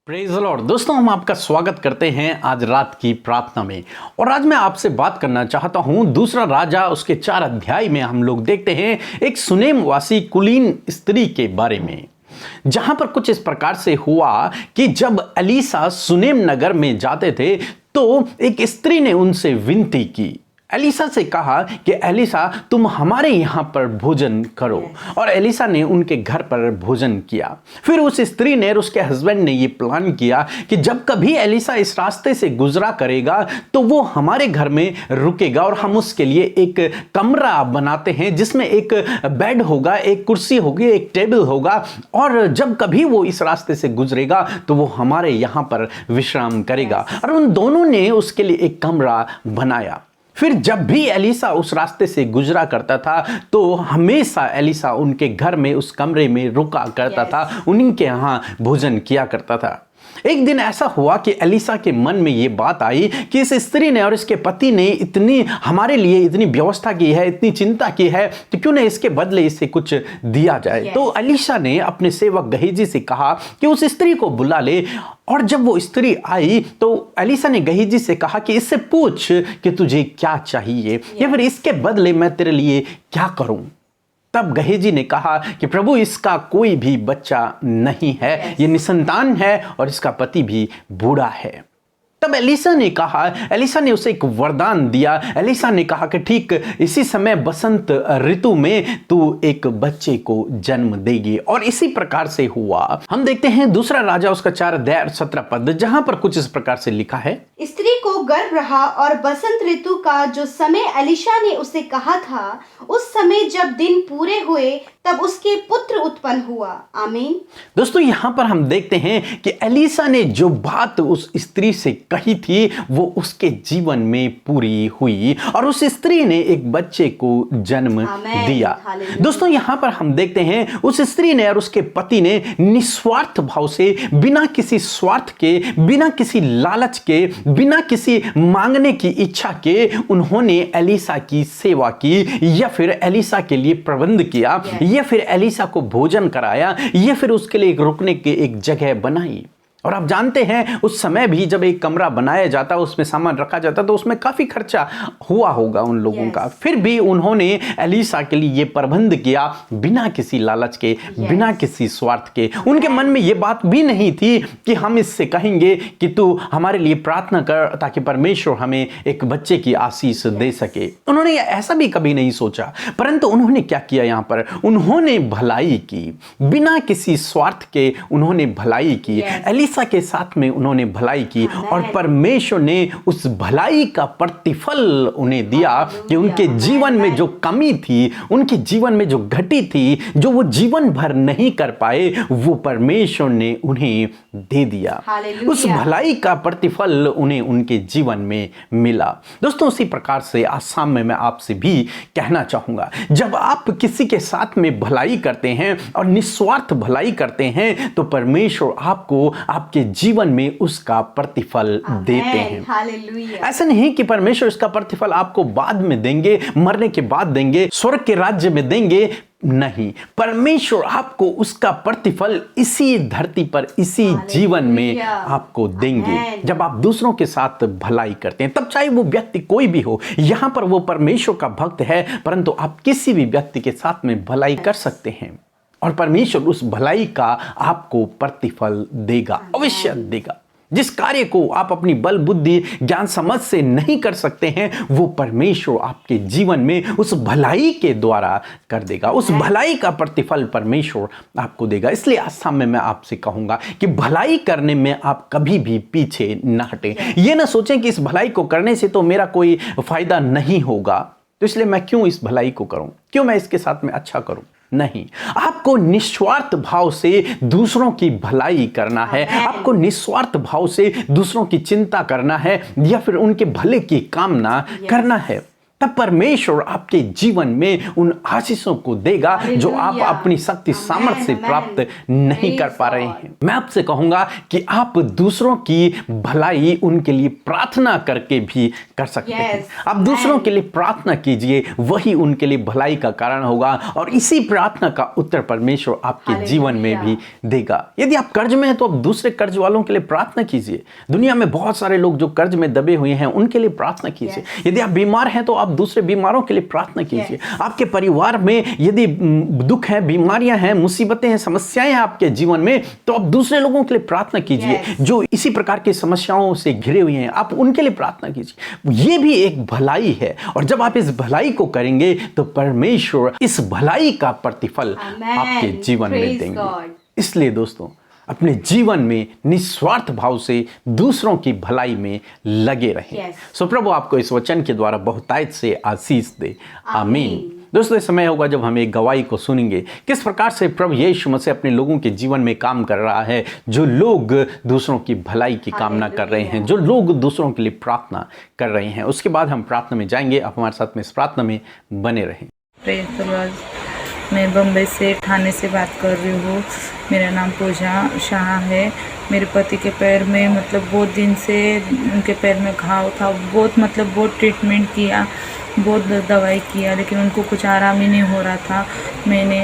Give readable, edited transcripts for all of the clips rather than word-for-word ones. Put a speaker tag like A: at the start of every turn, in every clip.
A: Praise the Lord. दोस्तों, हम आपका स्वागत करते हैं आज रात की प्रार्थना में। और आज मैं आपसे बात करना चाहता हूं दूसरा राजा उसके 4 अध्याय में हम लोग देखते हैं एक सुनेम वासी कुलीन स्त्री के बारे में, जहां पर कुछ इस प्रकार से हुआ कि जब एलीसा सुनेम नगर में जाते थे तो एक स्त्री ने उनसे विनती की, एलीसा से कहा कि एलीसा तुम हमारे यहाँ पर भोजन करो। और एलीसा ने उनके घर पर भोजन किया। फिर उस स्त्री ने और उसके हस्बैंड ने ये प्लान किया कि जब कभी एलीसा इस रास्ते से गुजरा करेगा तो वो हमारे घर में रुकेगा और हम उसके लिए एक कमरा बनाते हैं जिसमें एक बेड होगा, एक कुर्सी होगी, एक टेबल होगा, और जब कभी वो इस रास्ते से गुजरेगा तो वो हमारे यहाँ पर विश्राम करेगा। और उन दोनों ने उसके लिए एक कमरा बनाया। फिर जब भी एलीसा उस रास्ते से गुजरा करता था तो हमेशा एलीसा उनके घर में उस कमरे में रुका करता था, उन्हीं के यहाँ भोजन किया करता था। एक दिन ऐसा हुआ कि एलीसा के मन में ये बात आई कि इस स्त्री ने और इसके पति ने इतनी हमारे लिए इतनी व्यवस्था की है, इतनी चिंता की है, तो क्यों ना इसके बदले इससे कुछ दिया जाए। तो एलीसा ने अपने सेवक गहेजी से कहा कि उस स्त्री को बुला ले। और जब वो स्त्री आई तो एलीसा ने गहेजी से कहा कि इससे पूछ कि तुझे क्या चाहिए या फिर इसके बदले मैं तेरे लिए क्या करूं। तब गहेजी ने कहा कि प्रभु, इसका कोई भी बच्चा नहीं है, ये निसंतान है और इसका पति भी बूढ़ा है। तब एलीसा ने उसे एक वरदान दिया। एलीसा ने कहा कि ठीक इसी समय बसंत ऋतु में तू एक बच्चे को जन्म देगी। और इसी प्रकार से हुआ। हम देखते हैं दूसरा राजा उसका 4 अध्याय 17 पद, जहां पर कुछ इस प्रकार से लिखा है,
B: स्त्री को गर्भ रहा और बसंत ऋतु का जो समय एलीशा ने उसे कहा था, उस समय जब दिन पूरे हुए तब उसके पुत्र उत्पन्न हुआ। आमीन।
A: दोस्तों, यहां पर हम देखते हैं कि एलीसा ने जो बात उस स्त्री से कही थी वो उसके जीवन में पूरी हुई और उस स्त्री ने एक बच्चे को जन्म दिया। दोस्तों, यहां पर हम देखते हैं उस स्त्री ने और उसके पति ने निस्वार्थ भाव से, बिना किसी स्वार्थ के, बिना किसी लालच के, बिना किसी मांगने की इच्छा के उन्होंने एलीसा की सेवा की, या फिर एलीसा के लिए प्रबंध किया, या फिर एलीसा को भोजन कराया, या फिर उसके लिए एक रुकने की एक जगह बनाई। और आप जानते हैं उस समय भी जब एक कमरा बनाया जाता, उसमें सामान रखा जाता, तो उसमें काफी खर्चा हुआ होगा उन लोगों का। फिर भी उन्होंने एलीसा के लिए ये प्रबंध किया बिना किसी लालच के, बिना किसी स्वार्थ के। उनके मन में ये बात भी नहीं थी कि हम इससे कहेंगे कि तू हमारे लिए प्रार्थना कर ताकि परमेश्वर हमें एक बच्चे की आशीष दे सके। उन्होंने ऐसा भी कभी नहीं सोचा। परंतु उन्होंने क्या किया, यहाँ पर उन्होंने भलाई की, बिना किसी स्वार्थ के उन्होंने भलाई की। एलीसा के साथ में उन्होंने भलाई की और परमेश्वर ने उस भलाई का प्रतिफल उन्हें दिया कि उनके जीवन में जो कमी थी, उनके जीवन में जो घटी थी, जो वो जीवन भर नहीं कर पाए, वो परमेश्वर ने उन्हें दे दिया। उस भलाई का प्रतिफल उन्हें उनके जीवन में मिला। दोस्तों, उसी प्रकार से आज शाम में मैं आपसे भी कहना चाहूंगा, जब आप किसी के साथ में भलाई करते हैं और निस्वार्थ भलाई करते हैं तो परमेश्वर आपको आपके जीवन में उसका प्रतिफल देते हैं। ऐसा नहीं कि परमेश्वर इसका प्रतिफल आपको बाद में देंगे, मरने के बाद देंगे, स्वर्ग के राज्य में देंगे। नहीं, परमेश्वर आपको उसका प्रतिफल इसी धरती पर, इसी जीवन में आपको देंगे। जब आप दूसरों के साथ भलाई करते हैं, तब चाहे वो व्यक्ति कोई भी हो, यहां पर वो परमेश्वर का भक्त है, परंतु आप किसी भी व्यक्ति के साथ में भलाई कर सकते हैं और परमेश्वर उस भलाई का आपको प्रतिफल देगा, अवश्य देगा। जिस कार्य को आप अपनी बल बुद्धि ज्ञान समझ से नहीं कर सकते हैं, वो परमेश्वर आपके जीवन में उस भलाई के द्वारा कर देगा। उस भलाई का प्रतिफल परमेश्वर आपको देगा। इसलिए आज सामने मैं आपसे कहूंगा कि भलाई करने में आप कभी भी पीछे न हटें। ये ना सोचें कि इस भलाई को करने से तो मेरा कोई फायदा नहीं होगा, तो इसलिए मैं क्यों इस भलाई को करूं, क्यों मैं इसके साथ में अच्छा करूं। नहीं, आपको निस्वार्थ भाव से दूसरों की भलाई करना है, आपको निस्वार्थ भाव से दूसरों की चिंता करना है, या फिर उनके भले की कामना करना है। तब परमेश्वर आपके जीवन में उन आशीषों को देगा जो आप अपनी शक्ति सामर्थ्य से प्राप्त नहीं कर पा रहे हैं। मैं आपसे कहूंगा कि आप दूसरों की भलाई उनके लिए प्रार्थना करके भी कर सकते हैं। आप दूसरों के लिए प्रार्थना कीजिए, वही उनके लिए भलाई का कारण होगा और इसी प्रार्थना का उत्तर परमेश्वर आपके जीवन में भी देगा। यदि आप कर्ज में हैं तो आप दूसरे कर्ज वालों के लिए प्रार्थना कीजिए। दुनिया में बहुत सारे लोग जो कर्ज में दबे हुए हैं उनके लिए प्रार्थना कीजिए। यदि आप बीमार हैं तो आप दूसरे बीमारों के लिए प्रार्थना कीजिए। आपके परिवार में यदि दुख है, बीमारियां हैं, मुसीबतें हैं, समस्याएं हैं आपके जीवन में, तो आप दूसरे लोगों के लिए प्रार्थना कीजिए जो इसी प्रकार की समस्याओं से घिरे हुए हैं, आप उनके लिए प्रार्थना कीजिए। ये भी एक भलाई है और जब आप इस भलाई को करेंगे तो परमेश्वर इस भलाई का प्रतिफल आपके जीवन में देंगे। इसलिए दोस्तों, अपने जीवन में निस्वार्थ भाव से दूसरों की भलाई में लगे रहें। सो प्रभु आपको इस वचन के द्वारा बहुतायत से आशीष दे। आमीन। दोस्तों, इस समय होगा जब हम एक गवाही को सुनेंगे किस प्रकार से प्रभु यीशु मसीह अपने लोगों के जीवन में काम कर रहा है, जो लोग दूसरों की भलाई की कामना कर रहे हैं, जो लोग दूसरों के लिए प्रार्थना कर रहे हैं। उसके बाद हम प्रार्थना में जाएंगे। आप हमारे साथ में इस प्रार्थना में बने रहें।
C: Praise the Lord. मैं बम्बई से, ठाणे से बात कर रही हूँ। मेरा नाम पूजा शाह है। मेरे पति के पैर में बहुत दिन से उनके पैर में घाव था। बहुत ट्रीटमेंट किया, बहुत दवाई किया, लेकिन उनको कुछ आराम ही नहीं हो रहा था। मैंने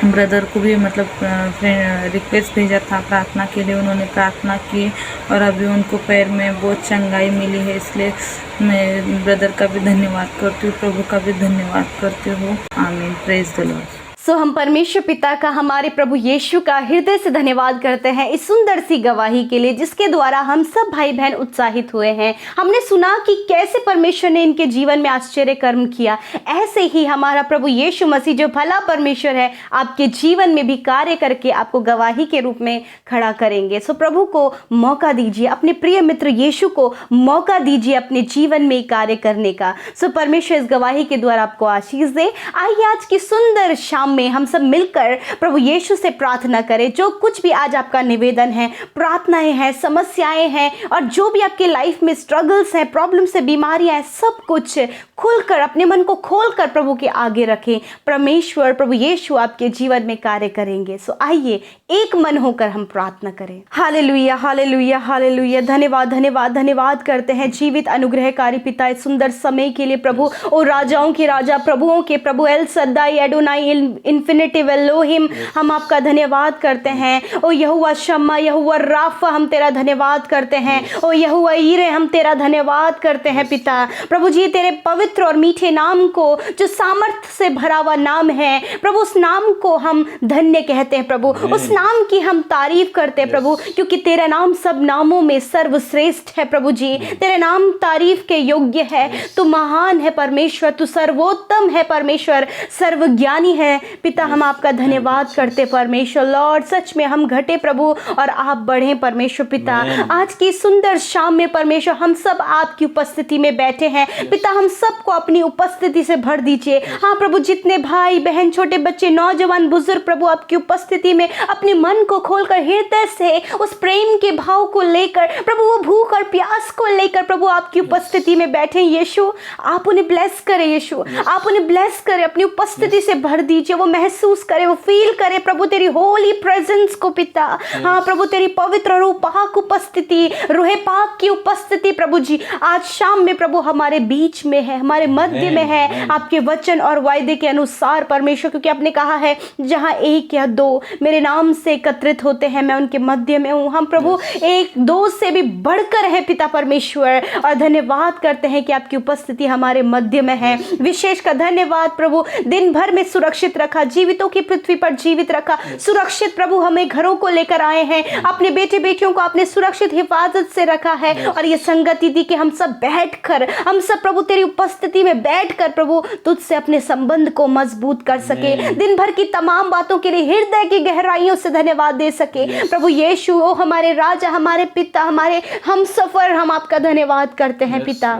C: ब्रदर को भी रिक्वेस्ट भेजा था प्रार्थना के लिए। उन्होंने प्रार्थना की और अभी उनको पैर में बहुत चंगाई मिली है। इसलिए मैं ब्रदर का भी धन्यवाद करती हूँ, प्रभु का भी धन्यवाद करती हूँ। आमीन। Praise the Lord.
B: सो हम परमेश्वर पिता का, हमारे प्रभु यीशु का हृदय से धन्यवाद करते हैं इस सुंदर सी गवाही के लिए जिसके द्वारा हम सब भाई बहन उत्साहित हुए हैं। हमने सुना कि कैसे परमेश्वर ने इनके जीवन में आश्चर्य कर्म किया। ऐसे ही हमारा प्रभु यीशु मसीह जो भला परमेश्वर है आपके जीवन में भी कार्य करके आपको गवाही के रूप में खड़ा करेंगे। सो प्रभु को मौका दीजिए, अपने प्रिय मित्र यीशु को मौका दीजिए अपने जीवन में कार्य करने का। सो परमेश्वर इस गवाही के द्वारा आपको आशीष दे। आइए आज की सुंदर शाम में हम सब मिलकर प्रभु यीशु से प्रार्थना करें। जो कुछ भी आज आपका निवेदन है, प्रार्थनाएं हैं, समस्याएं हैं और जो भी आपके लाइफ में स्ट्रगल्स हैं, प्रॉब्लम्स हैं, बीमारियां हैं, सब कुछ खुलकर अपने मन को खोलकर प्रभु के आगे रखें। परमेश्वर प्रभु यीशु आपके जीवन में कार्य करेंगे। सो आइए एक मन होकर हम प्रार्थना करें। Hallelujah, hallelujah, hallelujah. धन्यवाद, धन्यवाद, धन्यवाद करते हैं जीवित अनुग्रहकारी पिता इस सुंदर समय के लिए। प्रभु ओ राजाओं के राजा, प्रभुओं के प्रभु, El Shaddai, Adonai, infinitive Elohim, हम आपका धन्यवाद करते हैं। ओ यहोवा शम्मा, यहोवा राफा, हम तेरा धन्यवाद करते हैं। ओ यहोवा ईरे, हम तेरा धन्यवाद करते हैं पिता। प्रभु जी, तेरे पवित्र और मीठे नाम को, जो सामर्थ्य से भरा हुआ नाम है प्रभु, उस नाम को हम धन्य कहते हैं प्रभु। उस नाम की हम तारीफ करते हैं प्रभु, क्योंकि तेरा नाम सब नामों में सर्वश्रेष्ठ है प्रभु जी। तेरे नाम तारीफ के योग्य है। तू महान है परमेश्वर, तू सर्वोत्तम है परमेश्वर, सर्वज्ञानी है पिता। हम आपका धन्यवाद करते परमेश्वर। लॉर्ड, सच में हम घटे प्रभु और आप बढ़े परमेश्वर पिता। आज की सुंदर शाम में परमेश्वर हम सब आपकी उपस्थिति में बैठे हैं पिता। हम सबको अपनी उपस्थिति से भर दीजिए। हाँ प्रभु, जितने भाई बहन, छोटे बच्चे, नौजवान, बुजुर्ग प्रभु आपकी उपस्थिति में अपने मन को खोलकर हृदय से उस प्रेम के भाव को लेकर प्रभु, वो भूख और प्यास को लेकर प्रभु आपकी उपस्थिति में बैठे। यीशु, आप उन्हें ब्लेस करें। यीशु, आप उन्हें ब्लेस करें, अपनी उपस्थिति से भर दीजिए। वो महसूस करे, वो फील करे प्रभु तेरी होली प्रेजेंस को पिता। हाँ प्रभु, तेरी पवित्र रूह पाक उपस्थिति, रूहे पाक की उपस्थिति प्रभु जी आज शाम में प्रभु हमारे बीच में है, हमारे मध्य में है। आपके वचन और वायदे के अनुसार परमेश्वर, क्योंकि आपने कहा है जहाँ एक या दो मेरे नाम से एकत्रित होते हैं मैं उनके मध्य में हूँ। हम प्रभु एक दो से भी बढ़कर है पिता परमेश्वर, और धन्यवाद करते हैं कि आपकी उपस्थिति हमारे मध्य में है। विशेष का धन्यवाद प्रभु, दिन भर में सुरक्षित रखा, जीवितों की पृथ्वी पर जीवित रखा, सुरक्षित प्रभु हमें घरों को लेकर आए हैं। अपने बेटे बेटियों को आपने सुरक्षित हिफाजत से रखा है और ये संगति दी कि हम सब बैठकर, हम सब प्रभु तेरी उपस्थिति में बैठकर प्रभु तुझसे अपने संबंध को मजबूत कर सके। दिन भर की तमाम बातों के लिए हृदय की गहराइयों से धन्यवाद दे सके प्रभु यीशु। ओ हमारे राजा, हमारे पिता, हमारे हम सफर, हम आपका धन्यवाद करते हैं पिता।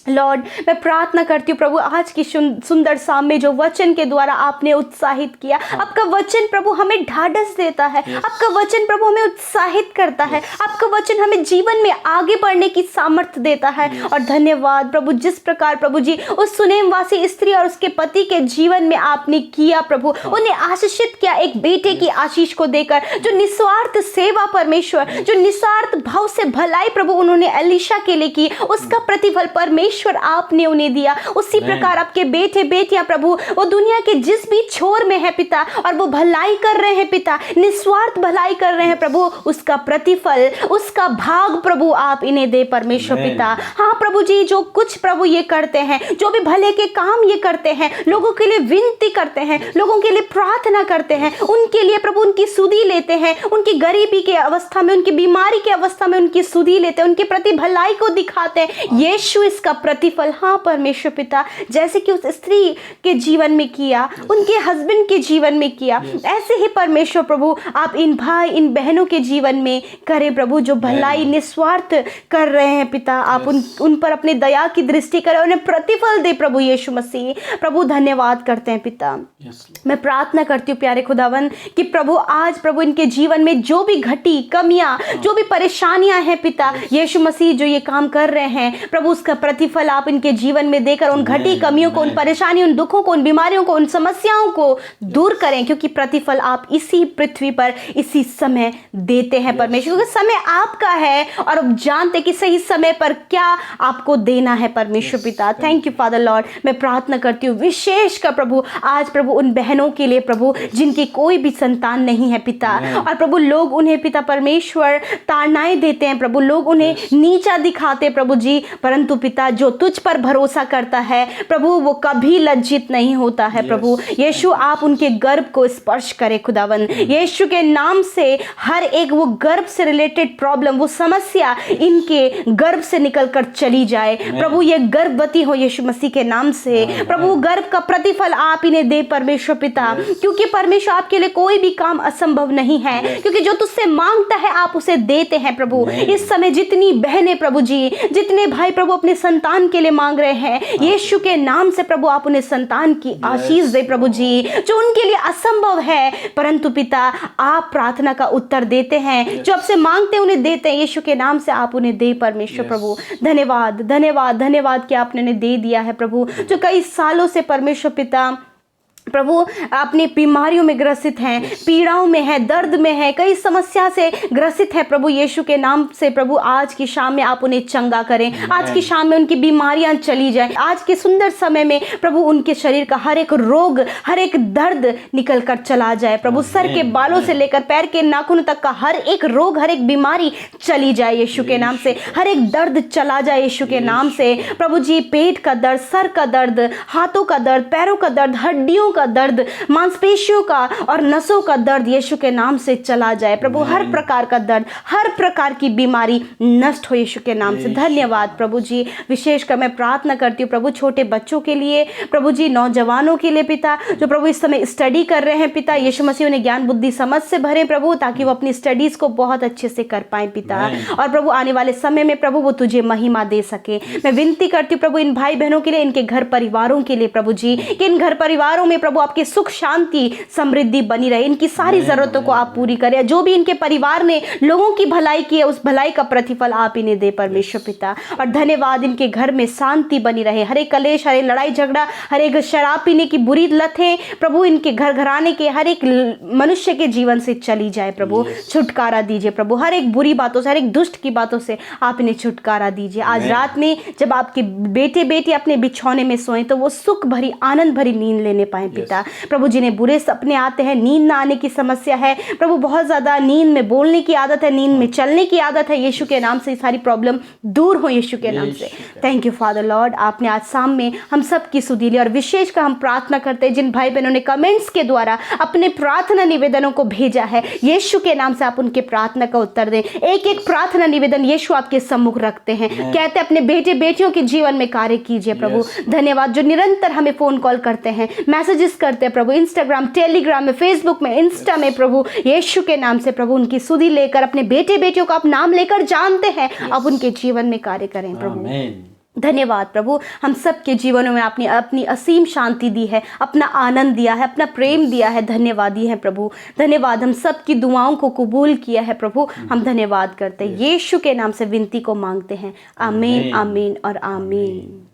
B: लॉर्ड मैं प्रार्थना करती हूँ प्रभु, आज की सुंदर शाम में जो वचन के द्वारा आपने उत्साहित किया, आपका वचन प्रभु हमें ढाढ़स देता है, आपका वचन प्रभु हमें उत्साहित करता है, आपका वचन हमें जीवन में आगे बढ़ने की सामर्थ्य देता है। और धन्यवाद प्रभु, जिस प्रकार प्रभु जी उस सुनेमवासी स्त्री और उसके पति के जीवन में आपने किया प्रभु, उन्हें आशीषित किया एक बेटे की आशीष को देकर, जो निस्वार्थ सेवा परमेश्वर, जो निस्वार्थ भाव से भलाई प्रभु उन्होंने एलीशा के लिए की, उसका प्रतिफल परमेश्वर आपने उन्हें दिया। उसी प्रकार आपके बेटे बेटियां प्रभु वो दुनिया के जिस भी छोर में है पिता, और वो भलाई कर रहे हैं पिता, निस्वार्थ भलाई कर रहे हैं प्रभु, उसका प्रतिफल, उसका भाग प्रभु आप इन्हें दे परमेश्वर पिता। हाँ प्रभु जी, जो कुछ प्रभु ये करते हैं, जो भी भले के काम ये करते हैं, लोगों के लिए विनती करते हैं, लोगों के लिए प्रार्थना करते हैं, उनके लिए प्रभु उनकी सुधि लेते हैं, उनकी गरीबी के अवस्था में, उनकी बीमारी के अवस्था में उनकी सुधि लेते हैं, उनके प्रति भलाई को दिखाते हैं। यीशु इसका प्रतिफल हाँ परमेश्वर पिता, जैसे कि उस स्त्री के जीवन में किया, उनके हस्बैंड के जीवन में किया, ऐसे ही परमेश्वर प्रभु आप इन भाई इन बहनों के जीवन में करें प्रभु, जो भलाई निस्वार्थ कर रहे हैं पिता, आप उन पर अपने दया की दृष्टि करें, उन्हें प्रतिफल दे प्रभु यीशु मसीह। प्रभु धन्यवाद करते हैं पिता। मैं प्रार्थना करती हूँ प्यारे खुदावन कि प्रभु आज प्रभु इनके जीवन में जो भी घटी कमियां, जो भी परेशानियां हैं पिता यीशु मसीह, जो ये काम कर रहे हैं प्रभु, उसका प्रतिफल आप इनके जीवन में देकर उन घटी कमियों को, उन परेशानियों, उन दुखों को, उन बीमारियों को, उन समस्याओं को दूर करें, क्योंकि प्रतिफल आप इसी पृथ्वी पर इसी समय देते हैं परमेश्वर, क्योंकि समय आपका है और अब जानते कि सही समय पर क्या आपको देना है परमेश्वर पिता। Thank you father Lord. मैं प्रार्थना करती हूँ विशेष कर प्रभु आज प्रभु उन बहनों के लिए प्रभु जिनकी कोई भी संतान नहीं है पिता, और प्रभु लोग उन्हें पिता परमेश्वर ताड़नाएं देते हैं प्रभु, लोग उन्हें नीचा दिखाते प्रभु जी, परंतु पिता जो तुझ पर भरोसा करता है प्रभु वो कभी लज्जित नहीं होता है प्रभु। यीशु आप उनके गर्भ को स्पर्श करें खुदावन, यीशु के नाम से हर एक वो गर्भ से रिलेटेड प्रॉब्लम, वो समस्या इनके गर्भ से निकलकर चली जाए प्रभु। ये गर्भवती हो यीशु मसीह के नाम से प्रभु, गर्भ का प्रतिफल आप इन्हें दे परमेश्वर पिता, क्योंकि परमेश्वर आपके लिए कोई भी काम असंभव नहीं है, क्योंकि जो तुझसे मांगता है आप उसे देते हैं प्रभु। इस समय जितनी बहनें प्रभु जी, जितने भाई प्रभु अपने संतान के लिए मांग रहे हैं, यीशु के नाम से प्रभु आप उन्हें संतान की आशीष दे प्रभु जी, जो उनके लिए असंभव है, परंतु पिता आप प्रार्थना का उत्तर देते हैं, जो आपसे मांगते हैं उन्हें देते हैं, यीशु के नाम से आप उन्हें दे परमेश्वर प्रभु। धन्यवाद धन्यवाद धन्यवाद कि आपने उन्हें दे दिया है प्रभु, जो कई सालों से परमेश्वर पिता प्रभु अपनी बीमारियों में ग्रसित हैं, पीड़ाओं में है, दर्द में है, कई समस्या से ग्रसित है प्रभु। यीशु के नाम से प्रभु आज की शाम में आप उन्हें चंगा करें, आज की शाम में उनकी बीमारियां चली जाएं, आज के सुंदर समय में प्रभु उनके शरीर का हर एक रोग, हर एक दर्द निकल कर चला जाए प्रभु। सर के बालों से लेकर पैर के नाखून तक का हर एक रोग, हर एक बीमारी चली जाए यीशु के नाम से, हर एक दर्द चला जाए यीशु के नाम से प्रभु जी। पेट का दर्द, सर का दर्द, हाथों का दर्द, पैरों का दर्द, हड्डियों का दर्द, मांसपेशियों का और नसों का दर्द यीशु के नाम से चला जाए प्रभु। हर प्रकार का दर्द, हर प्रकार की बीमारी नष्ट हो यीशु के नाम से। धन्यवाद प्रभु जी। विशेषकर मैं प्रार्थना करती हूँ प्रभु छोटे बच्चों के लिए प्रभु जी, नौजवानों के लिए पिता, जो प्रभु इस समय स्टडी कर रहे हैं पिता, यीशु मसीह उन्हें ज्ञान बुद्धि समझ से भरे प्रभु, ताकि वो अपनी स्टडीज को बहुत अच्छे से कर पाए पिता, और प्रभु आने वाले समय में प्रभु वो तुझे महिमा दे सके। मैं विनती करती हूँ प्रभु इन भाई बहनों के लिए, इनके घर परिवारों के लिए प्रभु जी, कि इन घर परिवारों में प्रभु आपके सुख शांति समृद्धि बनी रहे, इनकी सारी जरूरतों को आप पूरी करें। जो भी इनके परिवार ने लोगों की भलाई की है, उस भलाई का प्रतिफल आप इन्हें दे परमेश्वर पिता। और धन्यवाद, इनके घर में शांति बनी रहे, हर एक कलेश, हर एक लड़ाई झगड़ा, हर एक शराब पीने की बुरी लतें प्रभु इनके घर घराने के हर एक मनुष्य के जीवन से चली जाए प्रभु। छुटकारा दीजिए प्रभु, हर एक बुरी बातों से, हर एक दुष्ट की बातों से आप इन्हें छुटकारा दीजिए। आज रात में जब आपके बेटे बेटी अपने बिछौने में सोएं, तो वो सुख भरी आनंद भरी नींद लेने पाए पिता। प्रभु जिन्हें बुरे सपने आते हैं, नींद ना आने की समस्या है प्रभु, बहुत ज्यादा नींद में बोलने की आदत है, नींद में चलने की आदत है, यीशु के नाम से सारी प्रॉब्लम दूर हो यीशु के नाम से। थैंक यू फादर लॉर्ड, आपने आज शाम में हम सब की सुधी ली, और विशेषकर हम प्रार्थना करते हैं जिन भाई बहनों ने कमेंट्स के द्वारा अपने प्रार्थना निवेदनों को भेजा है, यीशु के नाम से आप उनके प्रार्थना का उत्तर दें। एक एक प्रार्थना निवेदन यीशु आपके सम्मुख रखते हैं, कहते हैं अपने बेटे बेटियों के जीवन में कार्य कीजिए प्रभु। धन्यवाद जो निरंतर हमें फोन कॉल करते हैं, मैसेजेस करते हैं प्रभु, इंस्टाग्राम, टेलीग्राम में, फेसबुक में, इंस्टा में प्रभु, यीशु के नाम से प्रभु उनकी सुधी लेकर अपने बेटे बेटियों का आप नाम लेकर जानते हैं, अब उनके जीवन में कार्य करें प्रभु। धन्यवाद प्रभु, हम सबके जीवनों में आपने अपनी असीम शांति दी है, अपना आनंद दिया है, अपना प्रेम दिया है। धन्यवाद दिए हैं प्रभु, धन्यवाद। हम सबकी दुआओं को कबूल किया है प्रभु, हम धन्यवाद करते हैं। यीशु के नाम से विनती को मांगते हैं। आमीन, आमीन और आमीन।